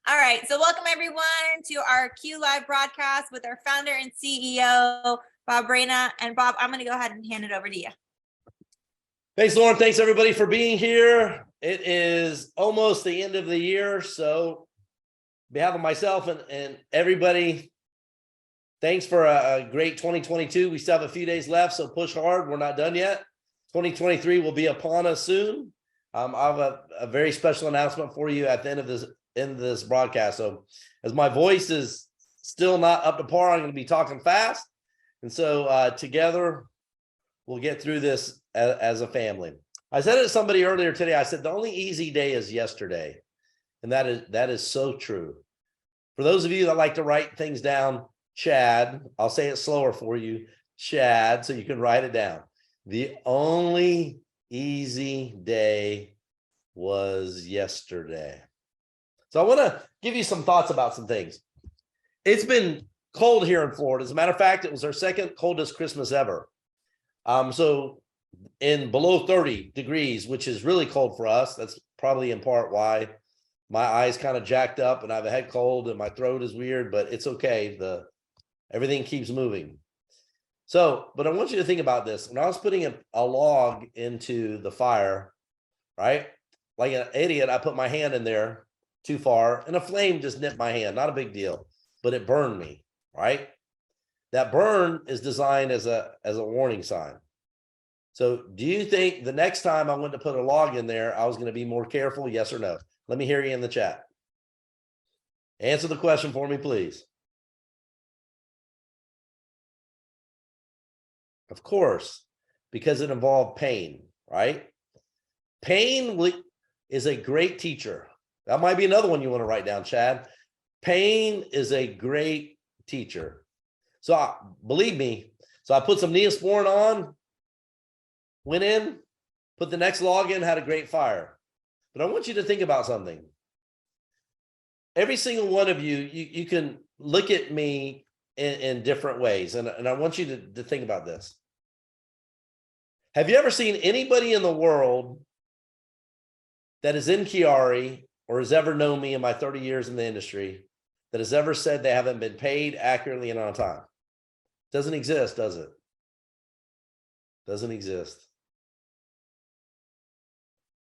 All right, so welcome everyone to our Q Live broadcast with our founder and CEO, Bob Reina. And Bob, I'm going to go ahead and hand it over to you. Thanks, Lauren. Thanks, everybody, for being here. It is almost the end of the year, so on behalf of myself and everybody, thanks for a great 2022. We still have a few days left, so push hard. We're not done yet. 2023 will be upon us soon. I have a very special announcement for you at the end of this broadcast. So as my voice is still not up to par, I'm going to be talking fast. And so together, we'll get through this as a family. I said it to somebody earlier today. I said, the only easy day is yesterday. And that is so true. For those of you that like to write things down, Chad, I'll say it slower for you, Chad, so you can write it down. The only easy day was yesterday. So I want to give you some thoughts about some things. It's been cold here in Florida. As a matter of fact, it was our second coldest Christmas ever. So in below 30 degrees, which is really cold for us. That's probably in part why my eyes kind of jacked up and I have a head cold and my throat is weird, but it's okay. Everything keeps moving. So, but I want you to think about this. When I was putting a log into the fire, right? Like an idiot, I put my hand in there too far and a flame just nipped my hand. Not a big deal, but it burned me, right? That burn is designed as a warning sign. So do you think the next time I went to put a log in there, I was going to be more careful? Yes or no? Let me hear you in the chat. Answer the question for me, please. Of course, because it involved pain, right? Pain is a great teacher. That might be another one you want to write down, Chad. Pain is a great teacher. So believe me, so I put some Neosporin on, went in, put the next log in, had a great fire. But I want you to think about something. Every single one of you can look at me in different ways. And I want you to think about this. Have you ever seen anybody in the world that is in QuiAri or has ever known me in my 30 years in the industry that has ever said they haven't been paid accurately and on time? Doesn't exist, does it? Doesn't exist.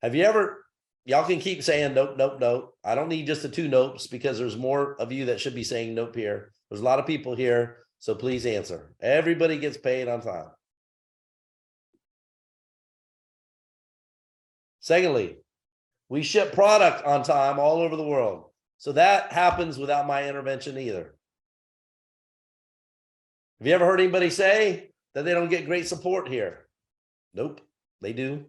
Have you ever, y'all can keep saying nope, nope, nope. I don't need just the 2 nopes because there's more of you that should be saying nope here. There's a lot of people here, so please answer. Everybody gets paid on time. Secondly, we ship product on time all over the world. So that happens without my intervention either. Have you ever heard anybody say that they don't get great support here? Nope, they do.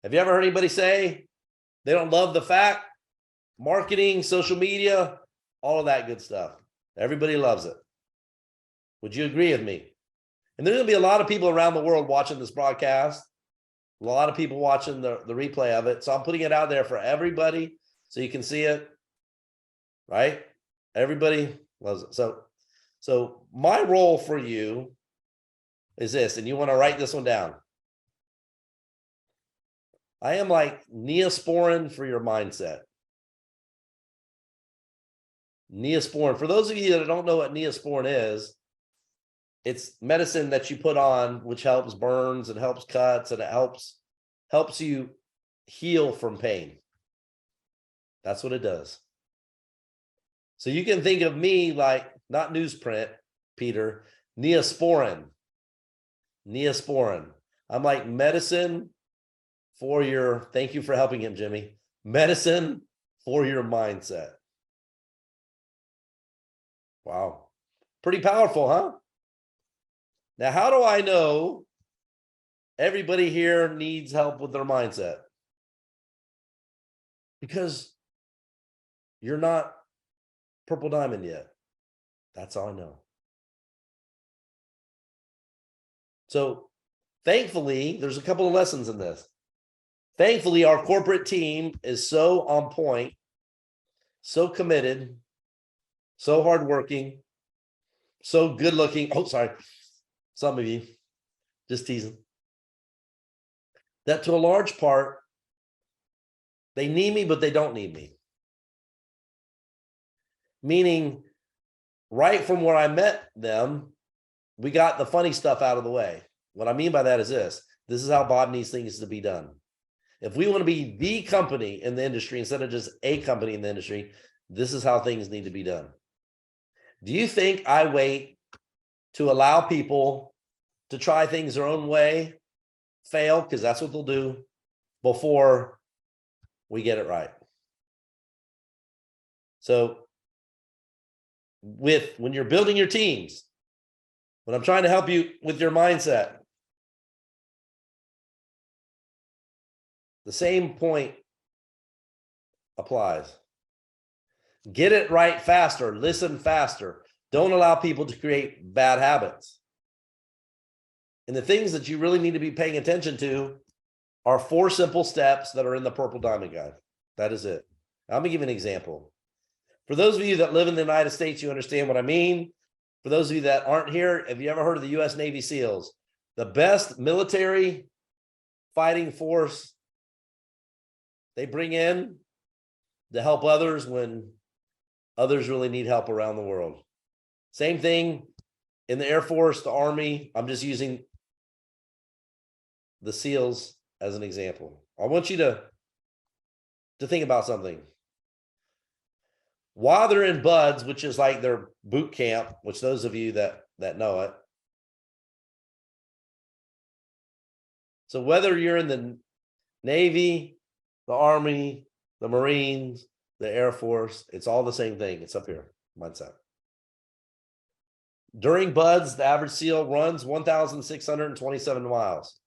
Have you ever heard anybody say they don't love the fact, marketing, social media, all of that good stuff? Everybody loves it. Would you agree with me? And there's going to be a lot of people around the world watching this broadcast, a lot of people watching the replay of it. So I'm putting it out there for everybody so you can see it, right? Everybody loves it. So my role for you is this, and you want to write this one down. I am like Neosporin for your mindset. Neosporin. For those of you that don't know what Neosporin is, it's medicine that you put on, which helps burns and helps cuts and it helps you heal from pain. That's what it does. So you can think of me like not newsprint, Peter, Neosporin. Neosporin. I'm like medicine for your, thank you for helping him, Jimmy. Medicine for your mindset. Wow. Pretty powerful, huh? Now, how do I know everybody here needs help with their mindset? Because you're not Purple Diamond yet. That's all I know. So thankfully, there's a couple of lessons in this. Thankfully, our corporate team is so on point, so committed, so hardworking, so good looking. Oh, sorry. Some of you, just teasing. that to a large part, they need me, but they don't need me. Meaning, right from where I met them, we got the funny stuff out of the way. What I mean by that is this is how Bob needs things to be done. If we want to be the company in the industry instead of just a company in the industry, this is how things need to be done. Do you think I wait to allow people to try things their own way, fail, because that's what they'll do, before we get it right? So when you're building your teams, when I'm trying to help you with your mindset, the same point applies. Get it right faster, listen faster. Don't allow people to create bad habits. And the things that you really need to be paying attention to are 4 simple steps that are in the Purple Diamond Guide. That is it. Let me give you an example. For those of you that live in the United States, you understand what I mean. For those of you that aren't here, have you ever heard of the U.S. Navy SEALs? The best military fighting force they bring in to help others when others really need help around the world. Same thing in the Air Force, the Army. I'm just using the SEALs as an example. I want you to think about something. While they're in BUDS, which is like their boot camp, which those of you that know it. So whether you're in the Navy, the Army, the Marines, the Air Force, it's all the same thing. It's up here, mindset. During BUDS, the average SEAL runs 1,627 miles.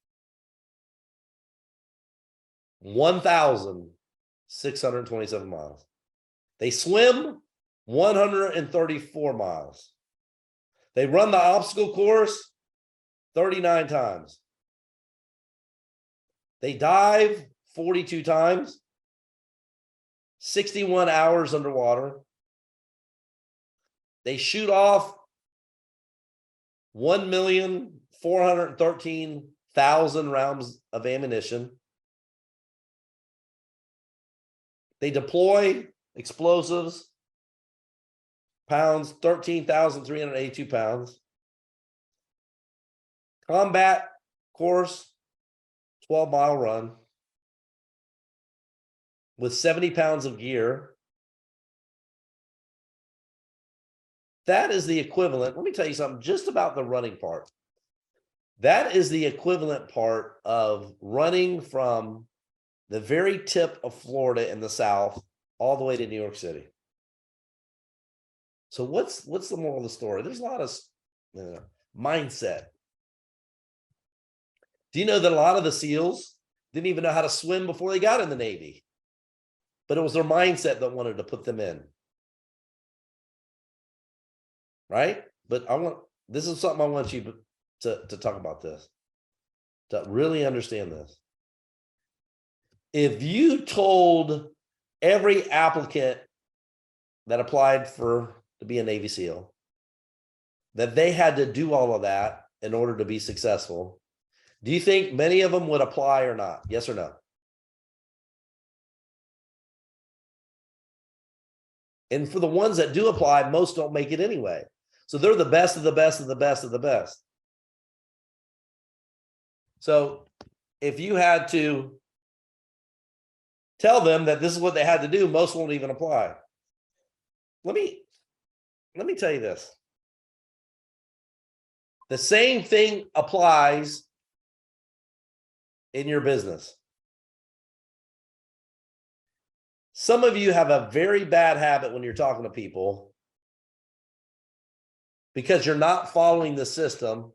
1,627 miles. They swim 134 miles. They run the obstacle course 39 times. They dive 42 times, 61 hours underwater. They shoot off 1,413,000 rounds of ammunition. They deploy explosives, pounds, 13,382 pounds. Combat course, 12-mile run with 70 pounds of gear. That is the equivalent. Let me tell you something just about the running part. That is the equivalent part of running from the very tip of Florida in the South all the way to New York City. So what's the moral of the story? There's a lot of mindset. Do you know that a lot of the SEALs didn't even know how to swim before they got in the Navy? But it was their mindset that wanted to put them in. Right? But this is something I want you to talk about this, to really understand this. If you told every applicant that applied to be a Navy SEAL that they had to do all of that in order to be successful, do you think many of them would apply or not? Yes or no? And for the ones that do apply, most don't make it anyway. So they're the best of the best of the best of the best. So if you had to tell them that this is what they had to do, most won't even apply. Let me tell you this. The same thing applies in your business. Some of you have a very bad habit when you're talking to people because you're not following the system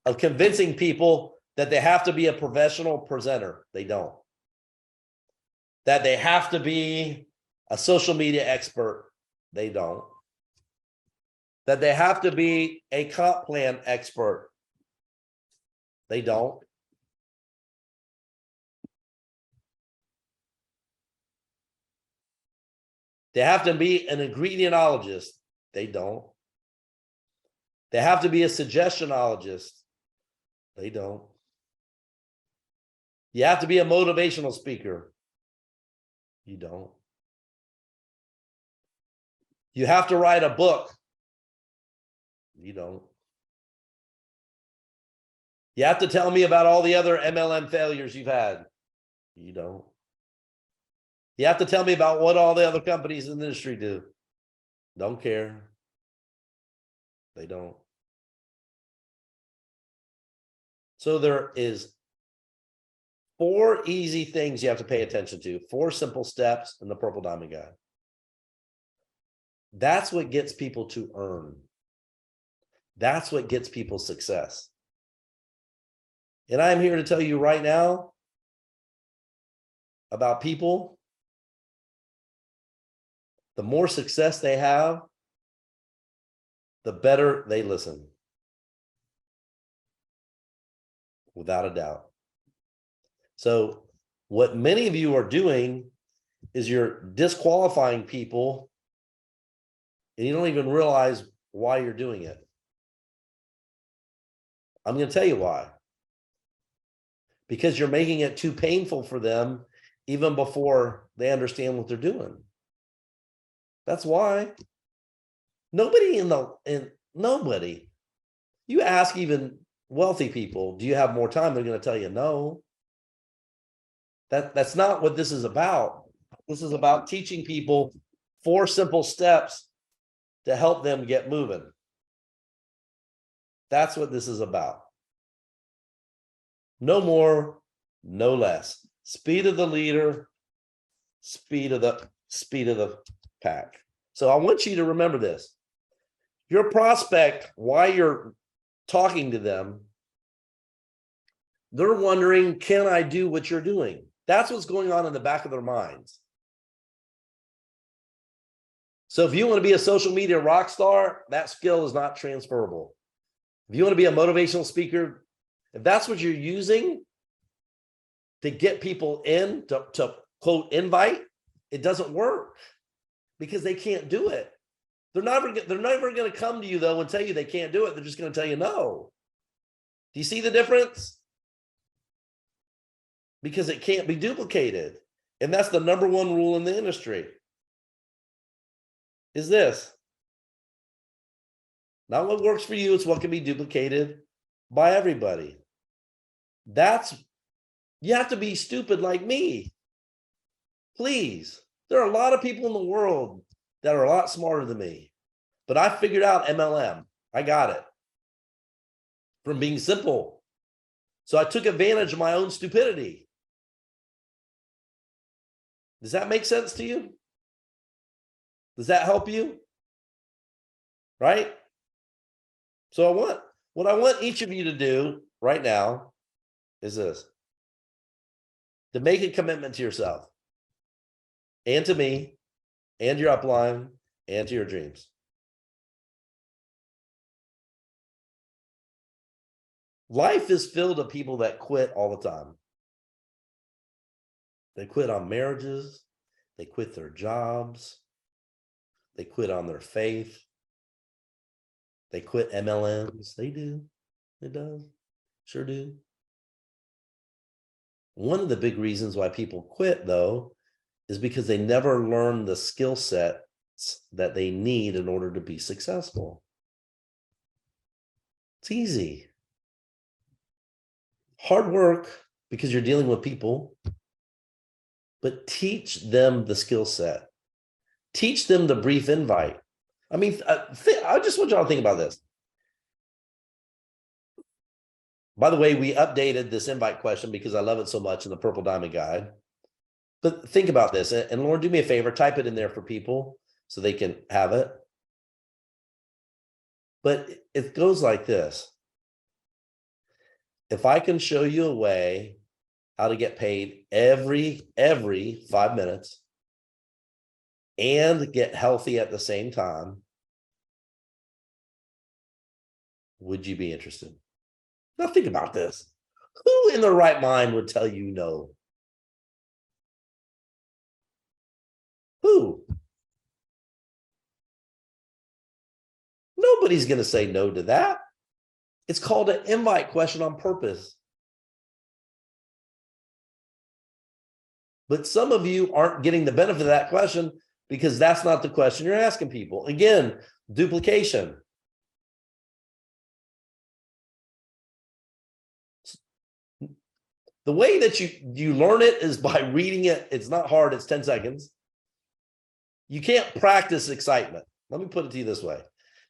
of convincing people that they have to be a professional presenter. They don't. That they have to be a social media expert. They don't. That they have to be a comp plan expert. They don't. They have to be an ingredientologist. They don't. They have to be a suggestionologist. They don't. You have to be a motivational speaker. You don't. You have to write a book. You don't. You have to tell me about all the other MLM failures you've had. You don't. You have to tell me about what all the other companies in the industry do. Don't care. They don't. So there is 4 easy things you have to pay attention to, 4 simple steps in the Purple Diamond Guide. That's what gets people to earn. That's what gets people success. And I'm here to tell you right now about people. The more success they have, the better they listen. Without a doubt. So what many of you are doing is you're disqualifying people and you don't even realize why you're doing it. I'm going to tell you why. Because you're making it too painful for them even before they understand what they're doing. That's why. Nobody nobody. You ask even wealthy people, do you have more time? They're going to tell you no. That's not what this is about. This is about teaching people 4 simple steps to help them get moving. That's what this is about. No more, no less. Speed of the leader, speed of the pack. So I want you to remember this. Your prospect, while you're talking to them, they're wondering, can I do what you're doing? That's what's going on in the back of their minds. So if you want to be a social media rock star, that skill is not transferable. If you want to be a motivational speaker, if that's what you're using to get people in to quote invite, it doesn't work because they can't do it. They're never going to come to you though and tell you they can't do it. They're just going to tell you no. Do you see the difference? Because it can't be duplicated. And that's the number 1 rule in the industry. Is this. Not what works for you, it's what can be duplicated by everybody. You have to be stupid like me. Please. There are a lot of people in the world that are a lot smarter than me. But I figured out MLM. I got it. From being simple. So I took advantage of my own stupidity. Does that make sense to you? Does that help you? Right? So what I want each of you to do right now is this. To make a commitment to yourself and to me and your upline and to your dreams. Life is filled with people that quit all the time. They quit on marriages. They quit their jobs. They quit on their faith. They quit MLMs. They do. It does. Sure do. One of the big reasons why people quit, though, is because they never learn the skill sets that they need in order to be successful. It's easy. Hard work because you're dealing with people, but teach them the skill set. Teach them the brief invite. I mean, I just want y'all to think about this. By the way, we updated this invite question because I love it so much in the Purple Diamond Guide. But think about this, and Lauren, do me a favor, type it in there for people so they can have it. But it goes like this. If I can show you a way how to get paid every 5 minutes and get healthy at the same time, would you be interested? Now think about this. Who in their right mind would tell you no? Who? Nobody's going to say no to that. It's called an invite question on purpose. But some of you aren't getting the benefit of that question because that's not the question you're asking people. Again, duplication. The way that you learn it is by reading it. It's not hard. It's 10 seconds. You can't practice excitement. Let me put it to you this way.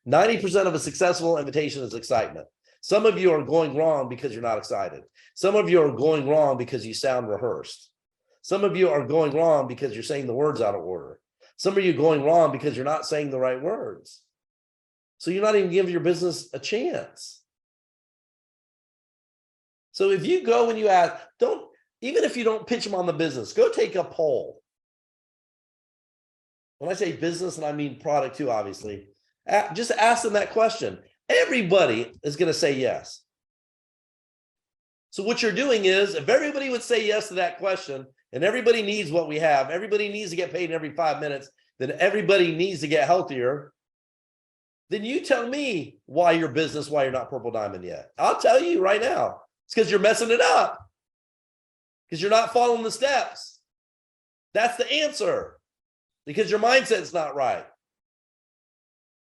90% of a successful invitation is excitement. Some of you are going wrong because you're not excited. Some of you are going wrong because you sound rehearsed. Some of you are going wrong because you're saying the words out of order. Some of you are going wrong because you're not saying the right words. So you're not even giving your business a chance. So if you go and you ask, even if you don't pitch them on the business, go take a poll. When I say business, and I mean product too, obviously, just ask them that question. Everybody is going to say yes. So what you're doing is, if everybody would say yes to that question, and everybody needs what we have, everybody needs to get paid every 5 minutes, then everybody needs to get healthier, then you tell me why your business, why you're not Purple Diamond yet. I'll tell you right now. It's because you're messing it up. Because you're not following the steps. That's the answer. Because your mindset's not right.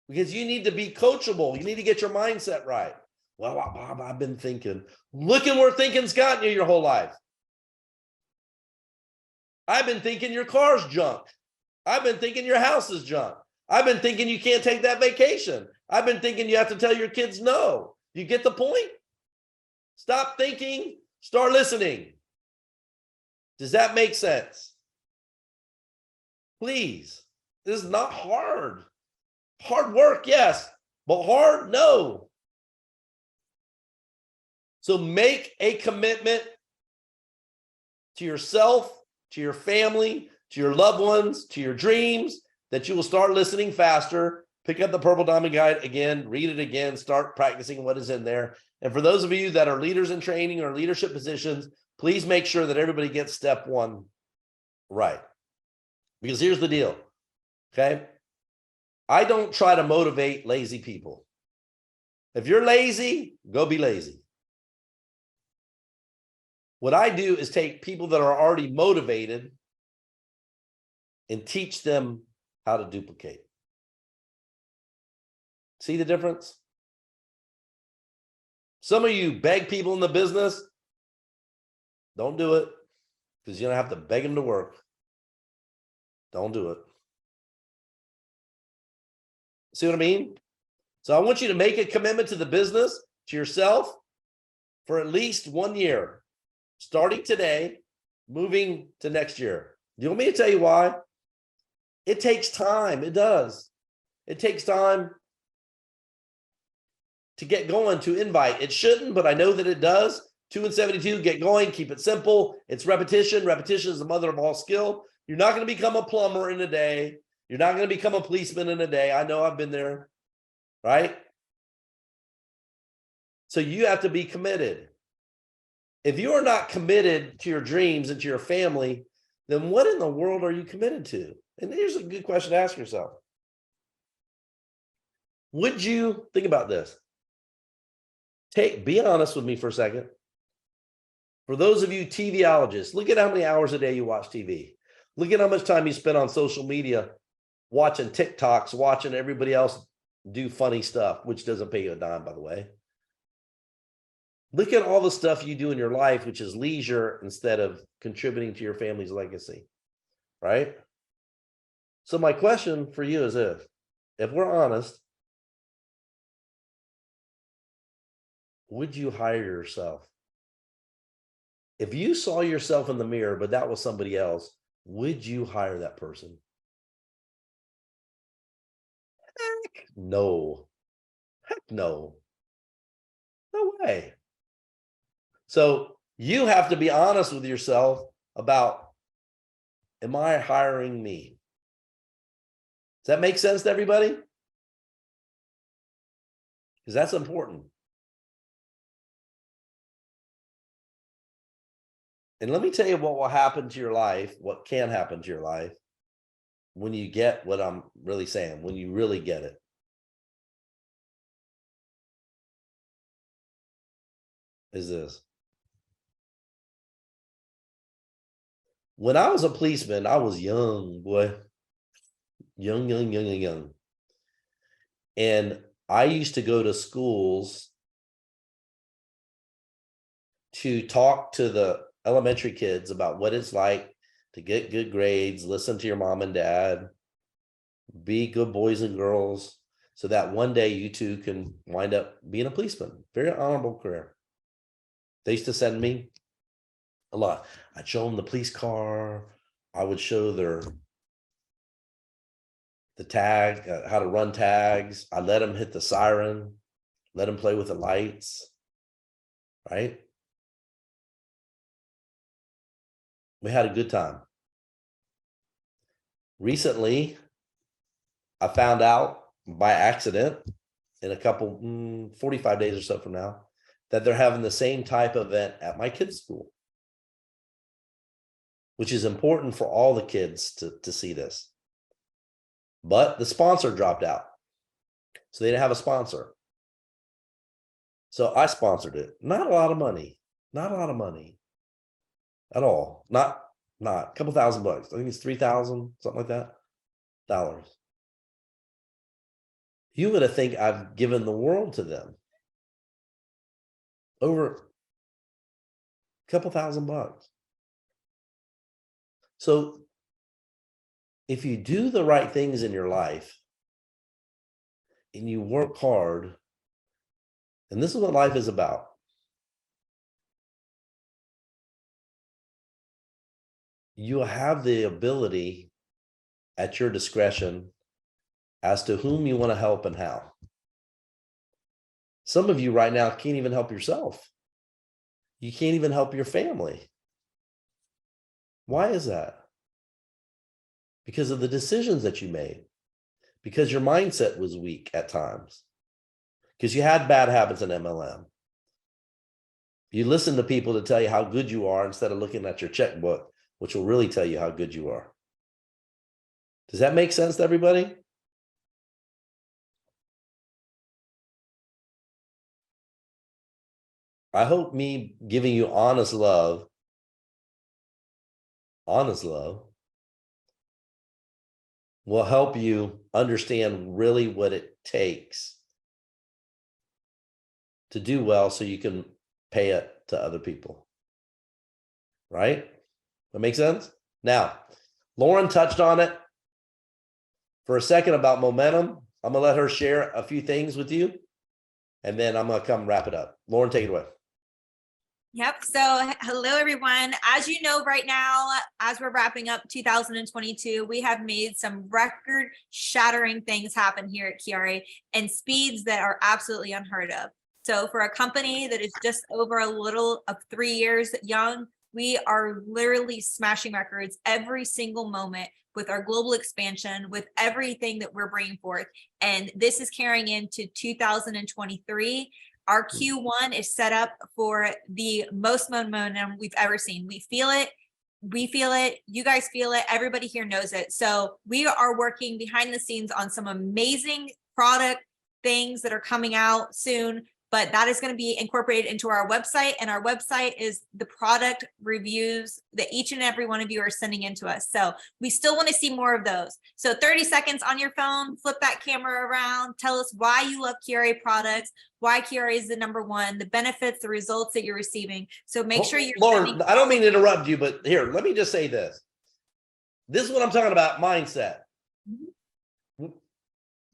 Because you need to be coachable. You need to get your mindset right. Well, Bob, I've been thinking. Look at where thinking's gotten you your whole life. I've been thinking your car's junk. I've been thinking your house is junk. I've been thinking you can't take that vacation. I've been thinking you have to tell your kids no. You get the point? Stop thinking, start listening. Does that make sense? Please. This is not hard. Hard work, yes, but hard, no. So make a commitment to yourself, to your family, to your loved ones, to your dreams, that you will start listening faster. Pick up the Purple Diamond Guide again, read it again, start practicing what is in there. And for those of you that are leaders in training or leadership positions, please make sure that everybody gets step 1 right. Because here's the deal, okay? I don't try to motivate lazy people. If you're lazy, go be lazy. What I do is take people that are already motivated and teach them how to duplicate. See the difference? Some of you beg people in the business, don't do it, because you're going to have to beg them to work. Don't do it. See what I mean? So I want you to make a commitment to the business, to yourself, for at least 1 year, starting today, moving to next year. Do you want me to tell you why? It takes time. It does. It takes time to get going, to invite. It shouldn't, but I know that it does. 2 and 72, get going, keep it simple. It's repetition. Repetition is the mother of all skill. You're not going to become a plumber in a day. You're not going to become a policeman in a day. I know, I've been there, right? So you have to be committed. If you are not committed to your dreams and to your family, then what in the world are you committed to? And here's a good question to ask yourself. Would you, think about this. Be honest with me for a second. For those of you TVologists, look at how many hours a day you watch TV. Look at how much time you spend on social media watching TikToks, watching everybody else do funny stuff, which doesn't pay you a dime, by the way. Look at all the stuff you do in your life, which is leisure instead of contributing to your family's legacy, right? So my question for you is if we're honest, would you hire yourself? If you saw yourself in the mirror, but that was somebody else, would you hire that person? Heck no. Heck no. No way. So you have to be honest with yourself about, am I hiring me? Does that make sense to everybody? Because that's important. And let me tell you what will happen to your life, what can happen to your life when you get what I'm really saying, when you really get it. Is this. When I was a policeman, I was young, boy. Young. And I used to go to schools to talk to the elementary kids about what it's like to get good grades, listen to your mom and dad, be good boys and girls, so that one day you too can wind up being a policeman. Very honorable career. They used to send me a lot. I'd show them the police car. I would show the tag, how to run tags. I let them hit the siren, let them play with the lights, right? We had a good time. Recently, I found out by accident in a couple, 45 days or so from now, that they're having the same type of event at my kids' school, which is important for all the kids to see this. But the sponsor dropped out. So they didn't have a sponsor. So I sponsored it. Not a lot of money. Not a lot of money at all. Not a couple $1,000. I think it's 3,000, something like that, dollars. You would have think I've given the world to them. Over a couple $1,000. So if you do the right things in your life and you work hard, and this is what life is about. You have the ability at your discretion as to whom you want to help and how. Some of you right now can't even help yourself. You can't even help your family. Why is that? Because of the decisions that you made. Because your mindset was weak at times. Because you had bad habits in MLM. You listen to people to tell you how good you are instead of looking at your checkbook, which will really tell you how good you are. Does that make sense to everybody? I hope me giving you honest love will help you understand really what it takes to do well so you can pay it to other people. Right? That makes sense? Now, Lauren touched on it for a second about momentum. I'm going to let her share a few things with you, and then I'm going to come wrap it up. Lauren, take it away. Yep. So hello, everyone. As you know, right now, as we're wrapping up 2022, we have made some record shattering things happen here at QuiAri and speeds that are absolutely unheard of. So for a company that is just over a little of 3 years young, we are literally smashing records every single moment with our global expansion, with everything that we're bringing forth. And this is carrying into 2023. Our Q1 is set up for the most momentum we've ever seen. We feel it. You guys feel it. Everybody here knows it. So we are working behind the scenes on some amazing product things that are coming out soon, but that is going to be incorporated into our website. And our website is the product reviews that each and every one of you are sending in to us. So we still want to see more of those. So 30 seconds on your phone, flip that camera around, tell us why you love QuiAri products, why QuiAri is the #1, the benefits, the results that you're receiving. So make sure you're Lauren, I don't mean to interrupt you, but here, let me just say this. This is what I'm talking about, mindset.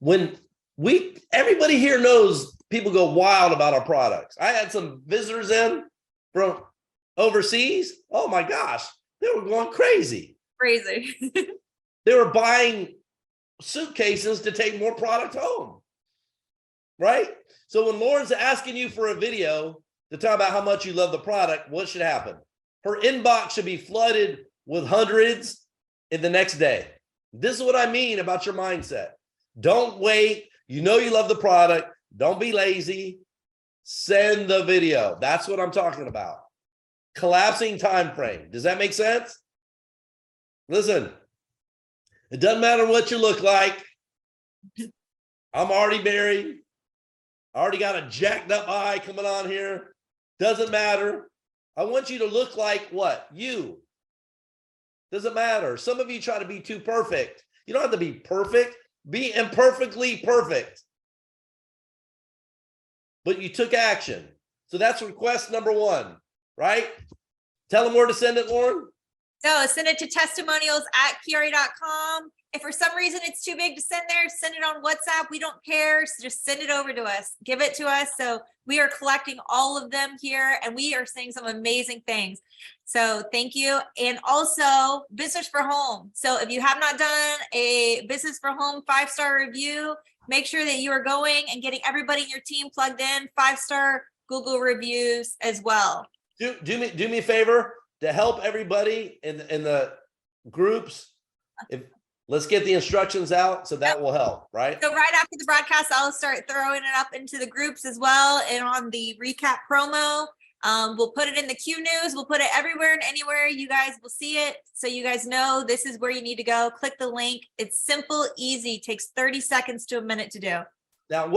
When everybody here knows people go wild about our products. I had some visitors in from overseas. Oh my gosh, they were going crazy. They were buying suitcases to take more product home, right? So when Lauren's asking you for a video to talk about how much you love the product, what should happen? Her inbox should be flooded with hundreds in the next day. This is what I mean about your mindset. Don't wait. You know you love the product. Don't be lazy. Send the video. That's what I'm talking about. Collapsing time frame. Does that make sense? Listen, it doesn't matter what you look like. I'm already married. I already got a jacked up eye coming on here. Doesn't matter. I want you to look like what? You. Doesn't matter. Some of you try to be too perfect. You don't have to be perfect. Be imperfectly perfect. But you took action. So that's request number 1, right? Tell them where to send it, Lauren. So send it to testimonials@QuiAri.com. If for some reason it's too big to send there, send it on WhatsApp. We don't care. So just send it over to us. Give it to us. So we are collecting all of them here and we are saying some amazing things. So thank you. And also Business for Home. So if you have not done a Business for Home 5-star review, make sure that you are going and getting everybody in your team plugged in, 5-star Google reviews as well. Do me a favor to help everybody in the groups. Let's get the instructions out, so that will help, right? So right after the broadcast, I'll start throwing it up into the groups as well. And on the recap promo, we'll put it in the Q News. We'll put it everywhere and anywhere. You guys will see it. So you guys know this is where you need to go. Click the link. It's simple, easy, takes 30 seconds to a minute to do. Now,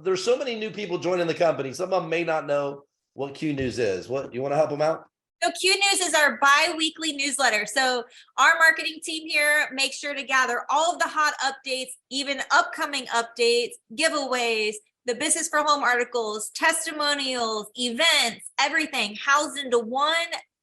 there's so many new people joining the company. Some of them may not know what Q News is. What, you want to help them out? So Q News is our bi-weekly newsletter. So our marketing team here makes sure to gather all of the hot updates, even upcoming updates, giveaways, the Business for Home articles, testimonials, events, everything housed into one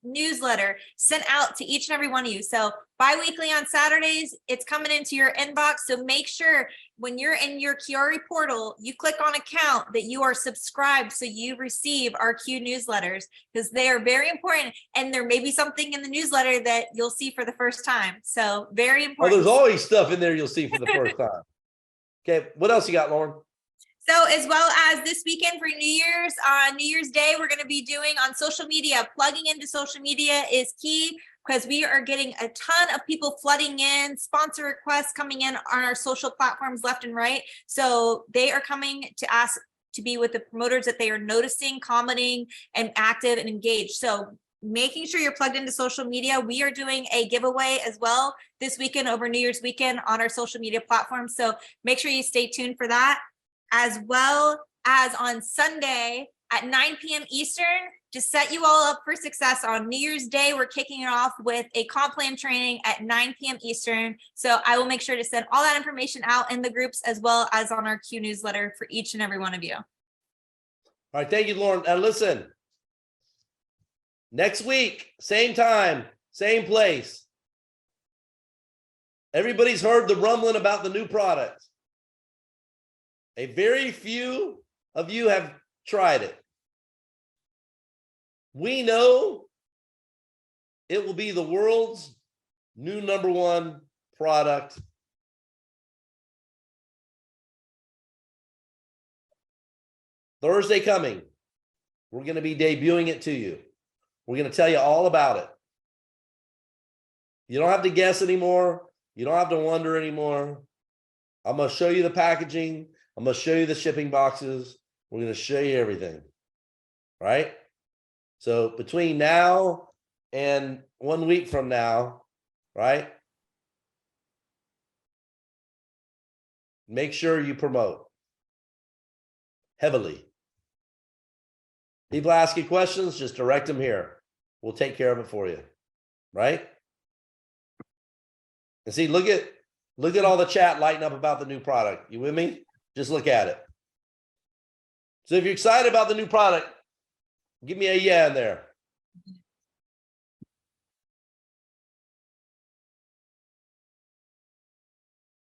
newsletter sent out to each and every one of you. So bi-weekly on Saturdays, it's coming into your inbox. So make sure when you're in your QuiAri portal, you click on account that you are subscribed so you receive our Q newsletters because they are very important. And there may be something in the newsletter that you'll see for the first time. So very important. Oh, there's always stuff in there you'll see for the first time. Okay, what else you got, Lauren? So as well as this weekend for New Year's, on New Year's Day, we're going to be doing on social media. Plugging into social media is key because we are getting a ton of people flooding in, sponsor requests coming in on our social platforms left and right. So they are coming to ask to be with the promoters that they are noticing, commenting, and active and engaged. So making sure you're plugged into social media. We are doing a giveaway as well this weekend over New Year's weekend on our social media platforms. So make sure you stay tuned for that. As well as on Sunday at 9 p.m. Eastern, to set you all up for success on New Year's Day, we're kicking it off with a comp plan training at 9 p.m. Eastern. So I will make sure to send all that information out in the groups as well as on our Q newsletter for each and every one of you. All right, thank you, Lauren. And listen, next week, same time, same place. Everybody's heard the rumbling about the new product. A very few of you have tried it. We know it will be the world's new #1 product. Thursday coming, we're going to be debuting it to you. We're going to tell you all about it. You don't have to guess anymore. You don't have to wonder anymore. I'm going to show you the packaging. I'm going to show you the shipping boxes. We're going to show you everything, right? So between now and 1 week from now, right? Make sure you promote heavily. People ask you questions, just direct them here. We'll take care of it for you, right? And see, look at all the chat lighting up about the new product. You with me? Just look at it. So if you're excited about the new product, give me a yeah in there.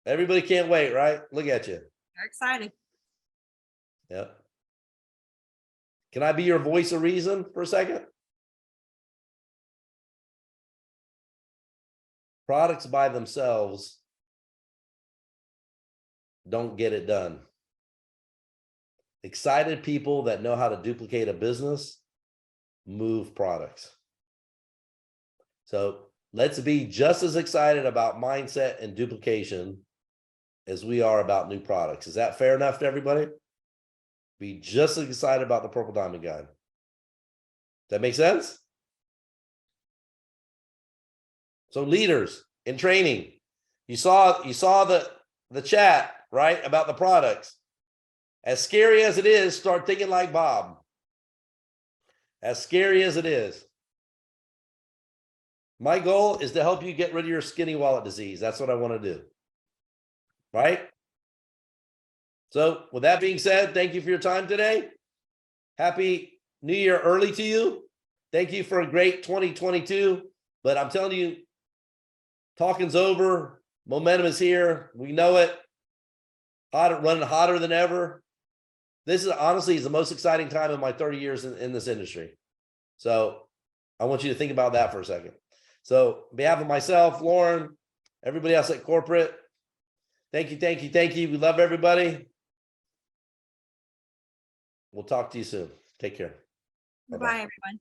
Everybody can't wait, right? Look at you. They're excited. Yep. Can I be your voice of reason for a second? Products by themselves don't get it done. Excited people that know how to duplicate a business move products. So let's be just as excited about mindset and duplication as we are about new products. Is that fair enough to everybody? Be just as excited about the Purple Diamond Guide. Does that make sense? So leaders in training, you saw the chat, right, about the products. As scary as it is, start thinking like Bob. As scary as it is. My goal is to help you get rid of your skinny wallet disease. That's what I want to do. Right? So with that being said, thank you for your time today. Happy New Year early to you. Thank you for a great 2022. But I'm telling you, talking's over. Momentum is here. We know it. Running hotter than ever. This is honestly the most exciting time in my 30 years in this industry. So I want you to think about that for a second. So on behalf of myself, Lauren, everybody else at corporate, thank you, thank you, thank you. We love everybody. We'll talk to you soon. Take care. Bye, everyone.